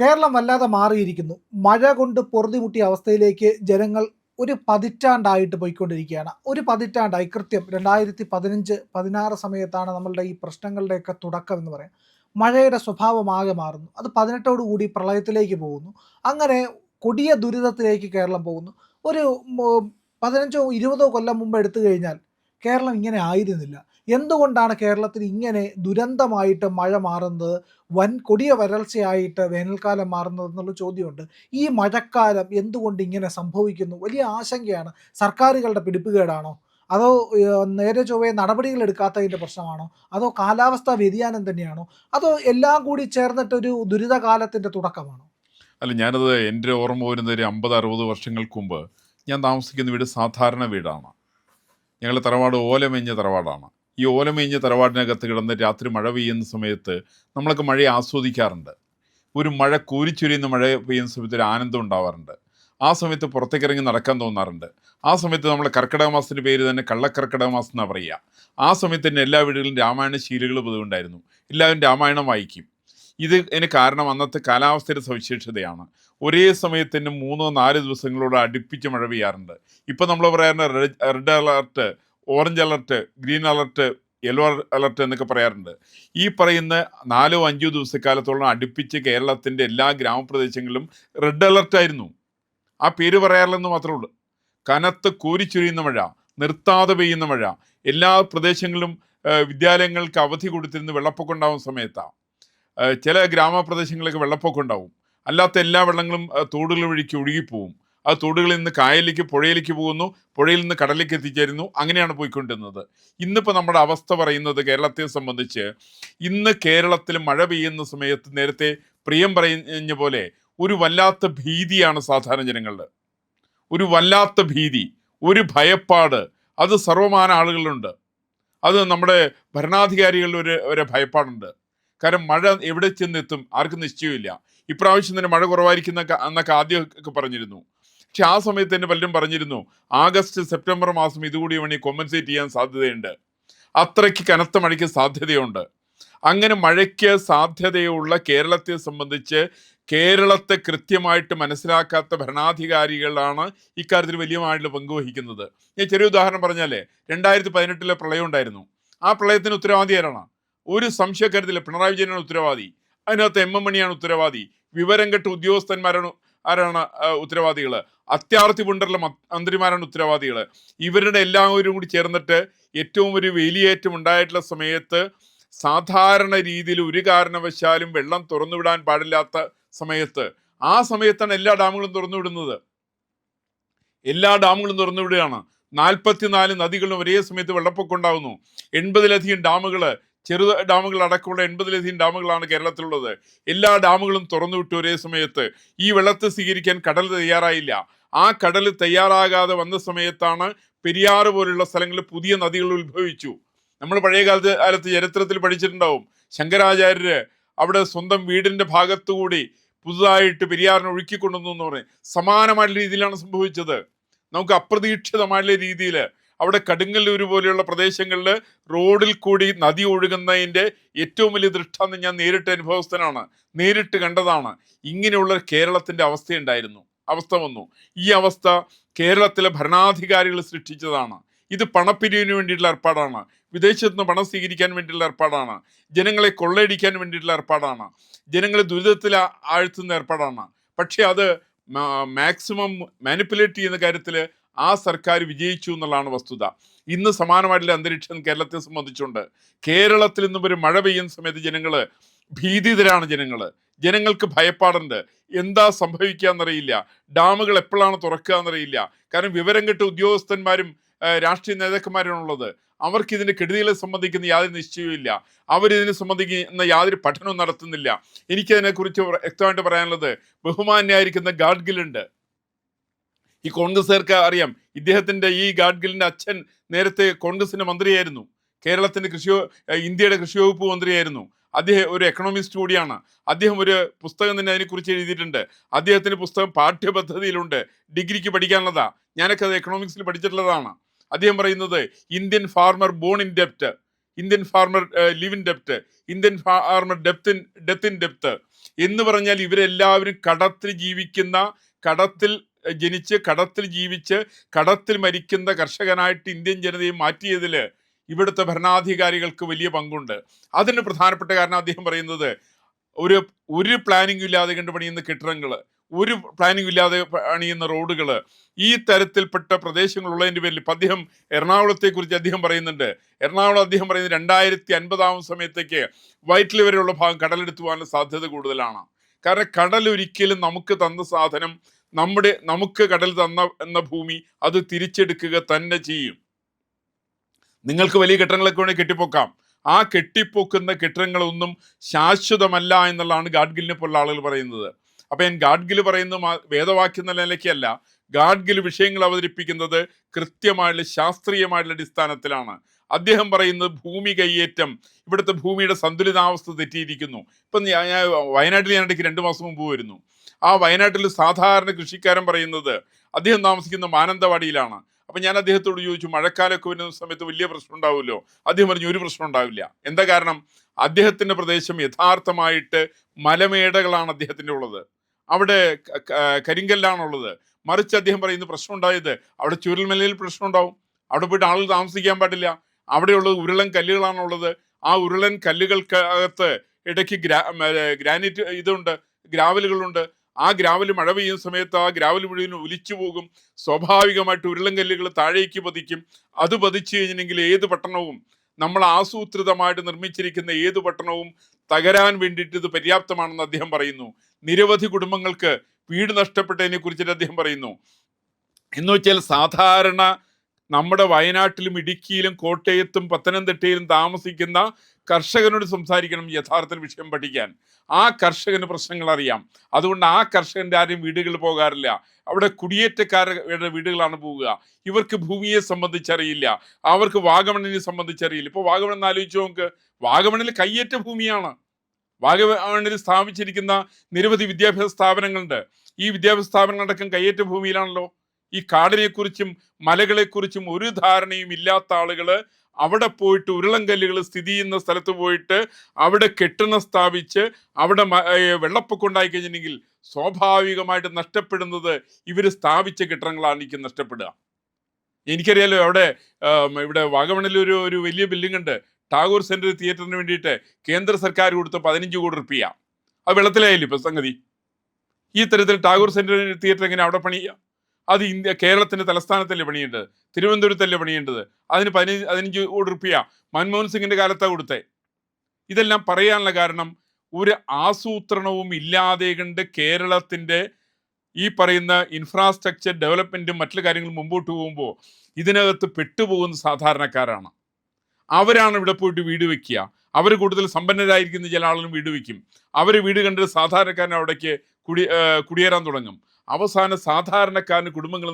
കേരളം വല്ലാതെ മാറിയിരിക്കുന്നു. മഴ കൊണ്ട് പൊറുതിമുട്ടിയ അവസ്ഥയിലേക്ക് ജനങ്ങൾ ഒരു പതിറ്റാണ്ടായിട്ട് പോയിക്കൊണ്ടിരിക്കുകയാണ്. ഒരു പതിറ്റാണ്ടായി കൃത്യം 2015, 16 സമയത്താണ് നമ്മളുടെ ഈ പ്രശ്നങ്ങളുടെയൊക്കെ തുടക്കം എന്ന് പറയാം. മഴയുടെ സ്വഭാവം ആകെ മാറുന്നു. അത് 18 കൂടി പ്രളയത്തിലേക്ക് പോകുന്നു. അങ്ങനെ കൊടിയ ദുരിതത്തിലേക്ക് കേരളം പോകുന്നു. ഒരു മൊ 15 20 കൊല്ലം മുമ്പ് എടുത്തു കഴിഞ്ഞാൽ കേരളം ഇങ്ങനെ ആയിരുന്നില്ല. എന്തുകൊണ്ടാണ് കേരളത്തിൽ ഇങ്ങനെ ദുരന്തമായിട്ട് മഴ മാറുന്നത്? കൊടിയ വരൾച്ചയായിട്ട് വേനൽക്കാലം മാറുന്നത് എന്നുള്ള ചോദ്യമുണ്ട്. ഈ മഴക്കാലം എന്തുകൊണ്ട് ഇങ്ങനെ സംഭവിക്കുന്നു? വലിയ ആശങ്കയാണ്. സർക്കാരുകളുടെ പിടിപ്പുകേടാണോ? അതോ നേരെ ചൊവ്വേ നടപടികൾ എടുക്കാത്തതിൻ്റെ പ്രശ്നമാണോ? അതോ കാലാവസ്ഥാ വ്യതിയാനം തന്നെയാണോ? അതോ എല്ലാം കൂടി ചേർന്നിട്ടൊരു ദുരിതകാലത്തിൻ്റെ തുടക്കമാണോ? അല്ല, ഞാനത് എൻ്റെ ഓർമ്മ വരുന്നത് ഒരു 50-60 വർഷങ്ങൾക്ക് മുമ്പ് ഞാൻ താമസിക്കുന്ന വീട് സാധാരണ വീടാണ്. ഞങ്ങളുടെ തറവാട് ഓലമേഞ്ഞ തറവാടാണ്. ഈ ഓലമേഞ്ഞ തറവാടിനകത്ത് കിടന്ന് രാത്രി മഴ പെയ്യുന്ന സമയത്ത് നമ്മളൊക്കെ മഴയെ ആസ്വദിക്കാറുണ്ട്. ഒരു മഴ കോരിച്ചൊരിയുന്ന മഴ പെയ്യുന്ന സമയത്ത് ഒരു ആനന്ദം ഉണ്ടാവാറുണ്ട്. ആ സമയത്ത് പുറത്തേക്ക് ഇറങ്ങി നടക്കാൻ തോന്നാറുണ്ട്. ആ സമയത്ത് നമ്മൾ കർക്കിടക മാസത്തിൻ്റെ പേര് തന്നെ കള്ളക്കർക്കിടക മാസം എന്നാണ് പറയുക. ആ സമയത്ത് തന്നെ എല്ലാ വീടുകളിലും രാമായണ ശീലുകൾ പൊതുവുണ്ടായിരുന്നു. എല്ലാവരും രാമായണം വായിക്കും. ഇതിന് കാരണം അന്നത്തെ കാലാവസ്ഥയുടെ സവിശേഷതയാണ്. ഒരേ സമയത്ത് തന്നെ 3-4 ദിവസങ്ങളോട് അടുപ്പിച്ച് മഴ പെയ്യാറുണ്ട്. ഇപ്പം നമ്മൾ പറയാറുണ്ട് red alert, orange alert, green alert, yellow alert എന്നൊക്കെ പറയാറുണ്ട്. ഈ പറയുന്ന 4-5 ദിവസക്കാലത്തോളം അടുപ്പിച്ച് കേരളത്തിൻ്റെ എല്ലാ ഗ്രാമപ്രദേശങ്ങളിലും റെഡ് അലർട്ടായിരുന്നു. ആ പേര് പറയാറില്ലെന്ന് മാത്രമേ ഉള്ളൂ. കനത്ത് കോരിച്ചൊരിയുന്ന മഴ, നിർത്താതെ പെയ്യുന്ന മഴ, എല്ലാ പ്രദേശങ്ങളിലും വിദ്യാലയങ്ങൾക്ക് അവധി കൊടുത്തിരുന്ന് വെള്ളപ്പൊക്കം ഉണ്ടാകുന്ന സമയത്താണ്. ചില ഗ്രാമപ്രദേശങ്ങളിലൊക്കെ വെള്ളപ്പൊക്കം ഉണ്ടാവും. അല്ലാത്ത എല്ലാ വെള്ളങ്ങളും തോടുകൾ വഴിക്ക് ഒഴുകിപ്പോവും. ആ തോടുകളിൽ നിന്ന് കായലിലേക്ക്, പുഴയിലേക്ക് പോകുന്നു, പുഴയിൽ നിന്ന് കടലിലേക്ക് എത്തിച്ചേരുന്നു. അങ്ങനെയാണ് പോയിക്കൊണ്ടിരുന്നത്. ഇന്നിപ്പോൾ നമ്മുടെ അവസ്ഥ പറയുന്നത് കേരളത്തെ സംബന്ധിച്ച്, ഇന്ന് കേരളത്തിൽ മഴ പെയ്യുന്ന സമയത്ത് നേരത്തെ പ്രിയം പറഞ്ഞ പോലെ ഒരു വല്ലാത്ത ഭീതിയാണ് സാധാരണ ജനങ്ങളുടെ. ഒരു വല്ലാത്ത ഭീതി, ഒരു ഭയപ്പാട്, അത് സർവ്വമാന ആളുകളിലുണ്ട്. അത് നമ്മുടെ ഭരണാധികാരികളിൽ ഒരു ഭയപ്പാടുണ്ട്. കാരണം മഴ എവിടെ ചെന്നെത്തും ആർക്കും നിശ്ചയമില്ല. ഇപ്രാവശ്യം തന്നെ മഴ കുറവായിരിക്കുന്ന എന്നൊക്കെ ആദ്യമൊക്കെ പറഞ്ഞിരുന്നു. പക്ഷെ ആ സമയത്ത് തന്നെ പലരും പറഞ്ഞിരുന്നു ആഗസ്റ്റ് സെപ്റ്റംബർ മാസം ഇതുകൂടി വേണ്ടി കോമ്പൻസേറ്റ് ചെയ്യാൻ സാധ്യതയുണ്ട്. അത്രയ്ക്ക് കനത്ത മഴയ്ക്ക് സാധ്യതയുണ്ട്. അങ്ങനെ മഴയ്ക്ക് സാധ്യതയുള്ള കേരളത്തെ സംബന്ധിച്ച് കേരളത്തെ കൃത്യമായിട്ട് മനസ്സിലാക്കാത്ത ഭരണാധികാരികളാണ് ഇക്കാര്യത്തിൽ വലിയമായിട്ടുള്ള പങ്കുവഹിക്കുന്നത്. ഞാൻ ചെറിയ ഉദാഹരണം പറഞ്ഞാലേ, 2018 പ്രളയം ഉണ്ടായിരുന്നു. ആ പ്രളയത്തിന് ഉത്തരവാദി ആരാണ്? ഒരു സംശയക്കരുതില്ല, പിണറായി വിജയനാണ് ഉത്തരവാദി. അതിനകത്ത് എം മണിയാണ് ഉത്തരവാദി. വിവരം കെട്ട ആരാണ് ഉത്തരവാദികൾ? അത്യാർത്തി പുണ്ടറുള്ള മന്ത്രിമാരാണ് ഉത്തരവാദികൾ. ഇവരുടെ എല്ലാവരും കൂടി ചേർന്നിട്ട് ഏറ്റവും ഒരു വേലിയേറ്റം ഉണ്ടായിട്ടുള്ള സമയത്ത് സാധാരണ രീതിയിൽ ഒരു കാരണവശാലും വെള്ളം തുറന്നുവിടാൻ പാടില്ലാത്ത സമയത്ത്, ആ സമയത്താണ് എല്ലാ ഡാമുകളും തുറന്നുവിടുന്നത്. എല്ലാ ഡാമുകളും തുറന്നുവിടുകയാണ്. 44 നദികളും ഒരേ സമയത്ത് വെള്ളപ്പൊക്കം ഉണ്ടാകുന്നു. 80-ലധികം ഡാമുകൾ, ചെറു ഡാമുകൾ അടക്കമുള്ള 80-ലധികം ഡാമുകളാണ് കേരളത്തിലുള്ളത്. എല്ലാ ഡാമുകളും തുറന്നുവിട്ടു ഒരേ സമയത്ത്. ഈ വെള്ളത്തെ സ്വീകരിക്കാൻ കടൽ തയ്യാറായില്ല. ആ കടൽ തയ്യാറാകാതെ വന്ന സമയത്താണ് പെരിയാറ് പോലുള്ള സ്ഥലങ്ങളിൽ പുതിയ നദികൾ ഉത്ഭവിച്ചു. നമ്മൾ പഴയ കാലത്ത് ചരിത്രത്തിൽ പഠിച്ചിട്ടുണ്ടാവും. ശങ്കരാചാര്യര് അവിടെ സ്വന്തം വീടിന്റെ ഭാഗത്തുകൂടി പുതുതായിട്ട് പെരിയാറിനെ ഒഴുക്കിക്കൊണ്ടുവന്നു എന്ന് പറയും. സമാനമായിട്ടുള്ള രീതിയിലാണ് സംഭവിച്ചത്. നമുക്ക് അപ്രതീക്ഷിതമായിട്ടുള്ള രീതിയിൽ അവിടെ കടുങ്ങല്ലൂർ പോലെയുള്ള പ്രദേശങ്ങളിൽ റോഡിൽ കൂടി നദി ഒഴുകുന്നതിൻ്റെ ഏറ്റവും വലിയ ദൃഷ്ടാന്തം ഞാൻ നേരിട്ട് അനുഭവസ്ഥനാണ്, നേരിട്ട് കണ്ടതാണ്. ഇങ്ങനെയുള്ള കേരളത്തിൻ്റെ അവസ്ഥ വന്നു. ഈ അവസ്ഥ കേരളത്തിലെ ഭരണാധികാരികൾ സൃഷ്ടിച്ചതാണ്. ഇത് പണപ്പിരിവിന് വേണ്ടിയിട്ടുള്ള ഏർപ്പാടാണ്. വിദേശത്ത് നിന്ന് പണം സ്വീകരിക്കാൻ വേണ്ടിയിട്ടുള്ള ഏർപ്പാടാണ്. ജനങ്ങളെ കൊള്ളയടിക്കാൻ വേണ്ടിയിട്ടുള്ള ഏർപ്പാടാണ്. ജനങ്ങളെ ദുരിതത്തിൽ ആഴ്ത്തുന്ന ഏർപ്പാടാണ്. പക്ഷെ അത് മാക്സിമം മാനിപ്പുലേറ്റ് ചെയ്യുന്ന കാര്യത്തിൽ ആ സർക്കാർ വിജയിച്ചു എന്നുള്ളതാണ് വസ്തുത. ഇന്ന് സമാനമായിട്ടുള്ള അന്തരീക്ഷം കേരളത്തെ സംബന്ധിച്ചുണ്ട്. കേരളത്തിൽ നിന്നും ഒരു മഴ പെയ്യുന്ന സമയത്ത് ജനങ്ങൾ ഭീതിതരാണ്. ജനങ്ങൾക്ക് ഭയപ്പാടുണ്ട്. എന്താ സംഭവിക്കുക എന്നറിയില്ല. ഡാമുകൾ എപ്പോഴാണ് തുറക്കുക എന്നറിയില്ല. കാരണം വിവരം കെട്ട ഉദ്യോഗസ്ഥന്മാരും രാഷ്ട്രീയ നേതാക്കന്മാരാണുള്ളത്. അവർക്ക് ഇതിന്റെ കെടുതികളെ സംബന്ധിക്കുന്ന യാതൊരു നിശ്ചയവും ഇല്ല. അവരിതിനെ സംബന്ധിക്കുന്ന യാതൊരു പഠനവും നടത്തുന്നില്ല. എനിക്കതിനെക്കുറിച്ച് വ്യക്തമായിട്ട് പറയാനുള്ളത്, ബഹുമാന്യായിരിക്കുന്ന ഗാഡ്ഗിലുണ്ട്. ഈ കോൺഗ്രസ്സുകാർക്ക് അറിയാം, ഇദ്ദേഹത്തിന്റെ ഈ ഗാഡ്ഗിലിന്റെ അച്ഛൻ നേരത്തെ കോൺഗ്രസിന്റെ മന്ത്രിയായിരുന്നു. കേരളത്തിന്റെ ഇന്ത്യയുടെ കൃഷി വകുപ്പ് മന്ത്രിയായിരുന്നു. അദ്ദേഹം ഒരു എക്കണോമിസ്റ്റ് കൂടിയാണ്. അദ്ദേഹം ഒരു പുസ്തകം തന്നെ അതിനെക്കുറിച്ച് എഴുതിയിട്ടുണ്ട്. അദ്ദേഹത്തിന്റെ പുസ്തകം പാഠ്യപദ്ധതിയിലുണ്ട്, ഡിഗ്രിക്ക് പഠിക്കാനുള്ളതാ. ഞാനൊക്കെ അത് എക്കണോമിക്സിൽ പഠിച്ചിട്ടുള്ളതാണ്. അദ്ദേഹം പറയുന്നത് Indian farmer born in ഡെപ്റ്റ്, Indian farmer live in ഡെപ്റ്റ്, Indian farmer death in ഡെപ്റ്റ് എന്ന് പറഞ്ഞാൽ ഇവരെല്ലാവരും കടത്തിൽ ജീവിക്കുന്ന, കടത്തിൽ ജനിച്ച് കടത്തിൽ ജീവിച്ച് കടത്തിൽ മരിക്കുന്ന കർഷകനായിട്ട് ഇന്ത്യൻ ജനതയെ മാറ്റിയതിൽ ഇവിടുത്തെ ഭരണാധികാരികൾക്ക് വലിയ പങ്കുണ്ട്. അതിന് പ്രധാനപ്പെട്ട കാരണം അദ്ദേഹം പറയുന്നത് ഒരു പ്ലാനിങ്ങും ഇല്ലാതെ കണ്ട് പണിയുന്ന കെട്ടിടങ്ങൾ, ഒരു പ്ലാനിങ് ഇല്ലാതെ പണിയുന്ന റോഡുകൾ, ഈ തരത്തിൽപ്പെട്ട പ്രദേശങ്ങളുള്ളതിൻ്റെ പേരിൽ ഇപ്പം അദ്ദേഹം എറണാകുളത്തെക്കുറിച്ച് അദ്ദേഹം പറയുന്നുണ്ട്. എറണാകുളം അദ്ദേഹം പറയുന്നത് 2050 സമയത്തേക്ക് വൈറ്റില വരെയുള്ള ഭാഗം കടലെടുത്തു പോകാനുള്ള സാധ്യത കൂടുതലാണ്. കാരണം കടൽ ഒരിക്കലും നമുക്ക് തന്ന സാധനം, നമുക്ക് കടൽ എന്ന ഭൂമി അത് തിരിച്ചെടുക്കുക തന്നെ ചെയ്യും. നിങ്ങൾക്ക് വലിയ കെട്ടിടങ്ങളൊക്കെ വേണമെങ്കിൽ കെട്ടിപ്പൊക്കാം. ആ കെട്ടിപ്പൊക്കുന്ന കെട്ടിടങ്ങളൊന്നും ശാശ്വതമല്ല എന്നുള്ളതാണ് ഗാഡ്ഗിലിനെ പോലുള്ള ആളുകൾ പറയുന്നത്. അപ്പം ഞാൻ ഗാഡ്ഗിൽ പറയുന്ന വേദവാക്യം എന്ന നിലയ്ക്കല്ല, ഗാഡ്ഗിൽ വിഷയങ്ങൾ അവതരിപ്പിക്കുന്നത് കൃത്യമായിട്ടുള്ള ശാസ്ത്രീയമായിട്ടുള്ള അടിസ്ഥാനത്തിലാണ്. അദ്ദേഹം പറയുന്നത് ഭൂമി കയ്യേറ്റം, ഇവിടുത്തെ ഭൂമിയുടെ സന്തുലിതാവസ്ഥ തെറ്റിയിരിക്കുന്നു. ഇപ്പം ഞാൻ വയനാട്ടിൽ ഞാൻ ഇടയ്ക്ക് 2 മാസം മുമ്പ് വരുന്നു. ആ വയനാട്ടിൽ സാധാരണ കൃഷിക്കാരൻ പറയുന്നത്, അദ്ദേഹം താമസിക്കുന്ന മാനന്തവാടിയിലാണ്. അപ്പം ഞാൻ അദ്ദേഹത്തോട് ചോദിച്ചു, മഴക്കാലമൊക്കെ വരുന്ന സമയത്ത് വലിയ പ്രശ്നം ഉണ്ടാവുമല്ലോ? അദ്ദേഹം പറഞ്ഞു, ഒരു പ്രശ്നം ഉണ്ടാവില്ല. എന്താ കാരണം? അദ്ദേഹത്തിൻ്റെ പ്രദേശം യഥാർത്ഥമായിട്ട് മലമേടകളാണ് അദ്ദേഹത്തിൻ്റെ ഉള്ളത്, അവിടെ കരിങ്കല്ലാണുള്ളത്. മറിച്ച് അദ്ദേഹം പറയുന്ന പ്രശ്നം ഉണ്ടായത് അവിടെ ചുരൽമലയിൽ പ്രശ്നം ഉണ്ടാവും, അവിടെ പോയിട്ട് ആളുകൾ താമസിക്കാൻ പാടില്ല. അവിടെയുള്ളത് ഉരുളൻ കല്ലുകളാണുള്ളത്. ആ ഉരുളൻ കല്ലുകൾക്കകത്ത് ഇടയ്ക്ക് ഗ്രാനൈറ്റ് ഇതുണ്ട്, ഗ്രാവലുകളുണ്ട്. ആ ഗ്രാവൽ മഴ പെയ്യുന്ന സമയത്ത് ആ ഗ്രാവൽ മുഴുവൻ ഒലിച്ചു പോകും. സ്വാഭാവികമായിട്ട് ഉരുളൻ കല്ലുകൾ താഴേക്ക് പതിക്കും. അത് പതിച്ചു കഴിഞ്ഞിട്ടുണ്ടെങ്കിൽ ഏത് പട്ടണവും, നമ്മൾ ആസൂത്രിതമായിട്ട് നിർമ്മിച്ചിരിക്കുന്ന ഏത് പട്ടണവും തകരാൻ വേണ്ടിയിട്ട് ഇത് പര്യാപ്തമാണെന്ന് അദ്ദേഹം പറയുന്നു. നിരവധി കുടുംബങ്ങൾക്ക് വീട് നഷ്ടപ്പെട്ടതിനെ കുറിച്ചിട്ട് അദ്ദേഹം പറയുന്നു. എന്ന് വെച്ചാൽ സാധാരണ നമ്മുടെ വയനാട്ടിലും ഇടുക്കിയിലും കോട്ടയത്തും പത്തനംതിട്ടയിലും താമസിക്കുന്ന കർഷകനോട് സംസാരിക്കണം യഥാർത്ഥ വിഷയം പഠിക്കാൻ. ആ കർഷകന് പ്രശ്നങ്ങൾ അറിയാം. അതുകൊണ്ട് ആ കർഷകൻ്റെ ആരും വീടുകൾ പോകാറില്ല. അവിടെ കുടിയേറ്റക്കാരുടെ വീടുകളാണ് പോവുക. ഇവർക്ക് ഭൂമിയെ സംബന്ധിച്ചറിയില്ല, അവർക്ക് വാഗമണിനെ സംബന്ധിച്ചറിയില്ല. ഇപ്പോൾ വാഗമൺ ആലോചിച്ച് നോക്ക്, വാഗമണിൽ കയ്യേറ്റ ഭൂമിയാണ്. വാഗമണിൽ സ്ഥാപിച്ചിരിക്കുന്ന നിരവധി വിദ്യാഭ്യാസ സ്ഥാപനങ്ങളുണ്ട്. ഈ വിദ്യാഭ്യാസ സ്ഥാപനങ്ങളടക്കം കയ്യേറ്റ ഭൂമിയിലാണല്ലോ. ഈ കാടിനെക്കുറിച്ചും മലകളെക്കുറിച്ചും ഒരു ധാരണയും ഇല്ലാത്ത ആളുകൾ അവിടെ പോയിട്ട് ഉരുളൻകല്ലുകൾ സ്ഥിതി ചെയ്യുന്ന സ്ഥലത്ത് പോയിട്ട് അവിടെ കെട്ടിടം സ്ഥാപിച്ച് അവിടെ വെള്ളപ്പൊക്കം ഉണ്ടായി കഴിഞ്ഞിട്ടുണ്ടെങ്കിൽ സ്വാഭാവികമായിട്ട് നഷ്ടപ്പെടുന്നത് ഇവർ സ്ഥാപിച്ച കെട്ടിടങ്ങളാണ് എനിക്ക് നഷ്ടപ്പെടുക. എനിക്കറിയാലോ, ഇവിടെ വാഗമണിൽ ഒരു വലിയ ബിൽഡിംഗ് ഉണ്ട്, ടാഗോർ സെൻട്രൽ തിയേറ്ററിന് വേണ്ടിയിട്ട് കേന്ദ്ര സർക്കാർ കൊടുത്ത 15 കോടി റുപ്യ. അത് വെള്ളത്തിലായില്ലേ ഇപ്പം സംഗതി? ഈ തരത്തിൽ ടാഗോർ സെൻട്രൽ തിയേറ്റർ എങ്ങനെ അവിടെ പണിയുക? അത് കേരളത്തിന്റെ തലസ്ഥാനത്തല്ലേ പണിയേണ്ടത്, തിരുവനന്തപുരത്തല്ലേ പണിയേണ്ടത്? അതിന് 15 കോടി റുപ്യ മൻമോഹൻ സിംഗിന്റെ കാലത്താണ് കൊടുത്തേ. ഇതെല്ലാം പറയാനുള്ള കാരണം, ഒരു ആസൂത്രണവും ഇല്ലാതെ കണ്ട് കേരളത്തിന്റെ ഈ പറയുന്ന ഇൻഫ്രാസ്ട്രക്ചർ ഡെവലപ്മെന്റും മറ്റുള്ള കാര്യങ്ങളും മുമ്പോട്ട് പോകുമ്പോൾ ഇതിനകത്ത് പെട്ടുപോകുന്ന സാധാരണക്കാരാണ്. അവരാണ് ഇവിടെ പോയിട്ട് വീട് വെക്കുക. അവർ കൂടുതൽ സമ്പന്നരായിരിക്കുന്ന ചില ആളുകളും വീട് വയ്ക്കും. അവർ വീട് കണ്ട് സാധാരണക്കാരൻ അവിടേക്ക് കുടിയേറാൻ തുടങ്ങും. അവസാനം സാധാരണക്കാരന് കുടുംബങ്ങൾ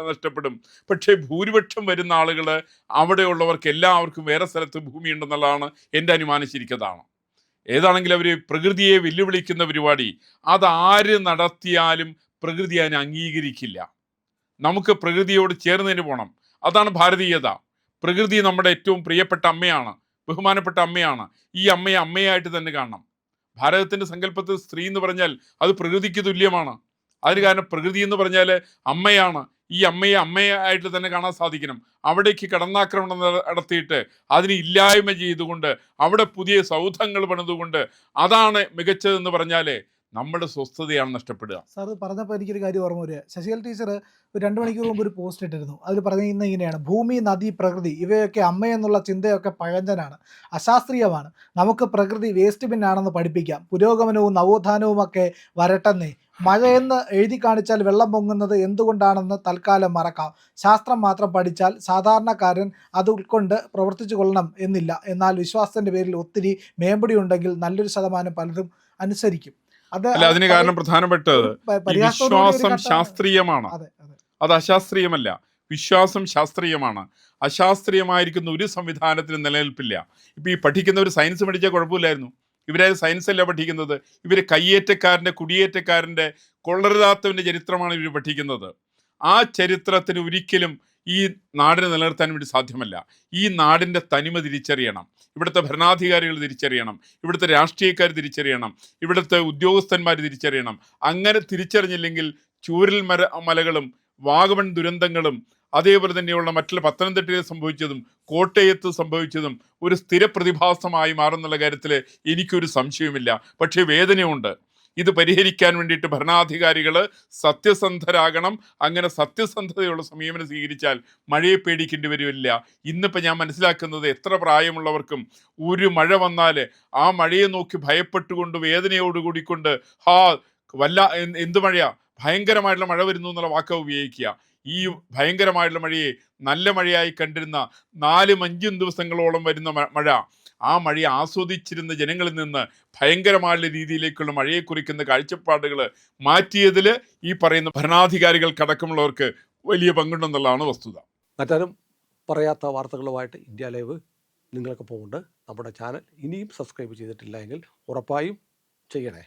നഷ്ടപ്പെടും. പക്ഷേ ഭൂരിപക്ഷം വരുന്ന ആളുകൾ, അവിടെയുള്ളവർക്ക് എല്ലാവർക്കും വേറെ സ്ഥലത്ത് ഭൂമിയുണ്ടെന്നുള്ളതാണ് എൻ്റെ അനുമാനിച്ചിരിക്കുന്നതാണ്. ഏതാണെങ്കിലും അവർ പ്രകൃതിയെ വെല്ലുവിളിക്കുന്ന പരിപാടി അതാര് നടത്തിയാലും പ്രകൃതി അതിനെ അംഗീകരിക്കില്ല. നമുക്ക് പ്രകൃതിയോട് ചേർന്നതിന് പോകണം. അതാണ് ഭാരതീയത. പ്രകൃതി നമ്മുടെ ഏറ്റവും പ്രിയപ്പെട്ട അമ്മയാണ്, ബഹുമാനപ്പെട്ട അമ്മയാണ്. ഈ അമ്മയെ അമ്മയായിട്ട് തന്നെ കാണണം. ഭാരതത്തിൻ്റെ സങ്കല്പത്തിൽ സ്ത്രീ എന്ന് പറഞ്ഞാൽ അത് പ്രകൃതിക്ക് തുല്യമാണ്. അതിന് കാരണം പ്രകൃതി എന്ന് പറഞ്ഞാൽ അമ്മയാണ്. ഈ അമ്മയെ അമ്മയായിട്ട് തന്നെ കാണാൻ സാധിക്കണം. അവിടേക്ക് കടന്നാക്രമണം നടത്തിയിട്ട് അതിന് ഇല്ലായ്മ ചെയ്തുകൊണ്ട് അവിടെ പുതിയ സൗധങ്ങൾ പണിതുകൊണ്ട് അതാണ് മികച്ചതെന്ന് പറഞ്ഞാൽ നമ്മുടെ സ്വസ്ഥതയാണ് നഷ്ടപ്പെടുക. സാർ പറഞ്ഞപ്പോൾ എനിക്കൊരു കാര്യം ഓർമ്മ വരിക. ശശികല ടീച്ചർ ഒരു 2 മണിക്കൂർ മുമ്പ് ഒരു പോസ്റ്റ് ഇട്ടിരുന്നു. അതിൽ പറയുന്നത് ഇങ്ങനെയാണ്: ഭൂമി, നദി, പ്രകൃതി ഇവയൊക്കെ അമ്മയെന്നുള്ള ചിന്തയൊക്കെ പഴഞ്ചനാണ്, അശാസ്ത്രീയമാണ്. നമുക്ക് പ്രകൃതി വേസ്റ്റ് ബിന്നാണെന്ന് പഠിപ്പിക്കാം. പുരോഗമനവും നവോത്ഥാനവുമൊക്കെ വരട്ടെന്നേ. മഴയെന്ന് എഴുതി കാണിച്ചാൽ വെള്ളം പൊങ്ങുന്നത് എന്തുകൊണ്ടാണെന്ന് തൽക്കാലം മറക്കാം. ശാസ്ത്രം മാത്രം പഠിച്ചാൽ സാധാരണക്കാരൻ അത് ഉൾക്കൊണ്ട് പ്രവർത്തിച്ചു കൊള്ളണം എന്നില്ല. എന്നാൽ വിശ്വാസത്തിൻ്റെ പേരിൽ ഒത്തിരി മേമ്പടി ഉണ്ടെങ്കിൽ നല്ലൊരു ശതമാനം പലരും അനുസരിക്കും. അതിന് കാരണം പ്രധാനപ്പെട്ടത് വിശ്വാസം ശാസ്ത്രീയമാണ്, അത് അശാസ്ത്രീയമല്ല. വിശ്വാസം ശാസ്ത്രീയമാണ്. അശാസ്ത്രീയമായിരിക്കുന്ന ഒരു സംവിധാനത്തിന് നിലനിൽപ്പില്ല. ഇപ്പം ഈ പഠിക്കുന്നവർ സയൻസ് പഠിച്ചാൽ കുഴപ്പമില്ലായിരുന്നു. ഇവരെ സയൻസ് അല്ല പഠിക്കുന്നത്. ഇവർ കയ്യേറ്റക്കാരൻ്റെ, കുടിയേറ്റക്കാരൻ്റെ, കൊള്ളരുതാത്തവൻ്റെ ചരിത്രമാണ് ഇവർ പഠിക്കുന്നത്. ആ ചരിത്രത്തിന് ഒരിക്കലും ഈ നാടിനെ നിലനിർത്താൻ വേണ്ടി സാധ്യമല്ല. ഈ നാടിൻ്റെ തനിമ തിരിച്ചറിയണം, ഇവിടുത്തെ ഭരണാധികാരികൾ തിരിച്ചറിയണം, ഇവിടുത്തെ രാഷ്ട്രീയക്കാർ തിരിച്ചറിയണം, ഇവിടുത്തെ ഉദ്യോഗസ്ഥന്മാർ തിരിച്ചറിയണം. അങ്ങനെ തിരിച്ചറിഞ്ഞില്ലെങ്കിൽ ചൂരൽ മലകളും വാഗമൺ ദുരന്തങ്ങളും അതേപോലെ തന്നെയുള്ള മറ്റുള്ള പത്തനംതിട്ടയിൽ സംഭവിച്ചതും കോട്ടയത്ത് സംഭവിച്ചതും ഒരു സ്ഥിര പ്രതിഭാസമായി മാറുന്നുള്ള കാര്യത്തിൽ എനിക്കൊരു സംശയവുമില്ല. പക്ഷേ വേദനയുണ്ട്. ഇത് പരിഹരിക്കാൻ വേണ്ടിയിട്ട് ഭരണാധികാരികൾ സത്യസന്ധരാകണം. അങ്ങനെ സത്യസന്ധതയുള്ള സമീപനം സ്വീകരിച്ചാൽ മഴയെ പേടിക്കേണ്ടി വരില്ല. ഇന്നിപ്പോൾ ഞാൻ മനസ്സിലാക്കുന്നത് എത്ര പ്രായമുള്ളവർക്കും ഒരു മഴ വന്നാൽ ആ മഴയെ നോക്കി ഭയപ്പെട്ടുകൊണ്ട് വേദനയോടുകൂടിക്കൊണ്ട് എന്ത് മഴയാ, ഭയങ്കരമായിട്ടുള്ള മഴ വരുന്നു എന്നുള്ള വാക്ക് ഉപയോഗിക്കുക. ഈ ഭയങ്കരമായിട്ടുള്ള മഴയെ നല്ല മഴയായി കണ്ടിരുന്ന 4-5 ദിവസങ്ങളോളം വരുന്ന മഴ, ആ മഴയെ ആസ്വദിച്ചിരുന്ന ജനങ്ങളിൽ നിന്ന് ഭയങ്കരമായ രീതിയിലേക്കുള്ള മഴയെ കുറിക്കുന്ന കാഴ്ചപ്പാടുകൾ മാറ്റിയതിൽ ഈ പറയുന്ന ഭരണാധികാരികൾക്കടക്കമുള്ളവർക്ക് വലിയ പങ്കുണ്ടെന്നുള്ളതാണ് വസ്തുത. മറ്റാരും പറയാത്ത വാർത്തകളുമായിട്ട് ഇന്ത്യ ലൈവ് നിങ്ങൾക്ക് പോകുന്നുണ്ട്. നമ്മുടെ ചാനൽ ഇനിയും സബ്സ്ക്രൈബ് ചെയ്തിട്ടില്ല എങ്കിൽ ഉറപ്പായും ചെയ്യണേ.